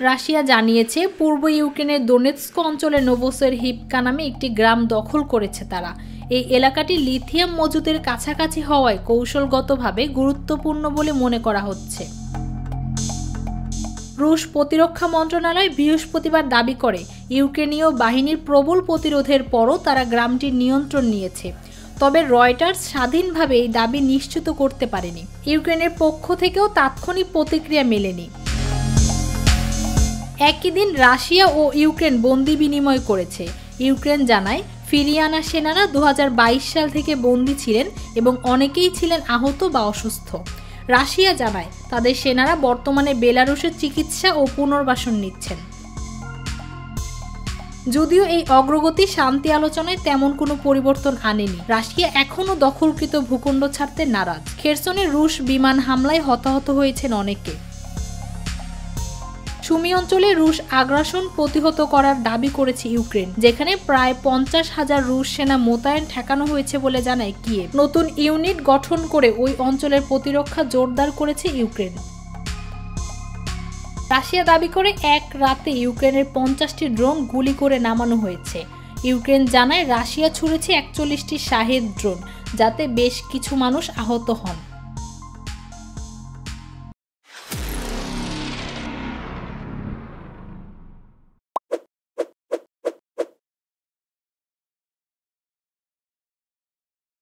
Russia জানিয়েছে পূর্ব ইউক্রেনের Donetsk অঞ্চলের নোভোসেরহিভকা নামে একটি গ্রাম দখল করেছে তারা। এই এলাকাটি লিথিয়াম মজুদের কাছাকাছি হওয়ায় কৌশলগতভাবে গুরুত্বপূর্ণ বলে মনে করা হচ্ছে। রুশ প্রতিরক্ষা মন্ত্রণালয় বৃহস্পতিবার দাবি করে ইউক্রেনীয় বাহিনীর প্রবল প্রতিরোধের পরও তারা গ্রামটির নিয়ন্ত্রণ নিয়েছে। তবে রয়টার্স স্বাধীনভাবে এই দাবি নিশ্চিত করতে পারেনি। ইউক্রেনের পক্ষ থেকেও তাৎক্ষণিক প্রতিক্রিয়া মেলেনি। একই দিন রাশিয়া ও ইউক্রেন বন্দি বিনিময় করেছে। ইউক্রেন জানায় ফিরিয়ে আনা সেনারা 2022 সাল থেকে বন্দী ছিলেন এবং অনেকেই ছিলেন আহত বা অসুস্থ। রাশিয়া জানায় তাদের সেনারা বর্তমানে বেলারুশের চিকিৎসা ও পুনর্বাসন নিচ্ছেন। যদিও এই অগ্রগতি শান্তি আলোচনায় তেমন কোনো পরিবর্তন আনেনি। রাশিয়া এখনও দখলকৃত ভূখণ্ড ছাড়তে নারাজ। খেরসনে রুশ বিমান হামলায় হতাহত হয়েছেন অনেকে। সুমি অঞ্চলে রুশ আগ্রাসন প্রতিহত করার দাবি করেছে ইউক্রেন, যেখানে প্রায় 50,000 রুশ সেনা মোতায়েন ঠেকানো হয়েছে বলে জানায় কিয়েভ। নতুন ইউনিট গঠন করে ওই অঞ্চলের প্রতিরক্ষা জোরদার করেছে ইউক্রেন। রাশিয়া দাবি করে এক রাতে ইউক্রেনের 50টি ড্রোন গুলি করে নামানো হয়েছে। ইউক্রেন জানায় রাশিয়া ছুড়েছে 41টি শাহেদ ড্রোন, যাতে বেশ কিছু মানুষ আহত হন।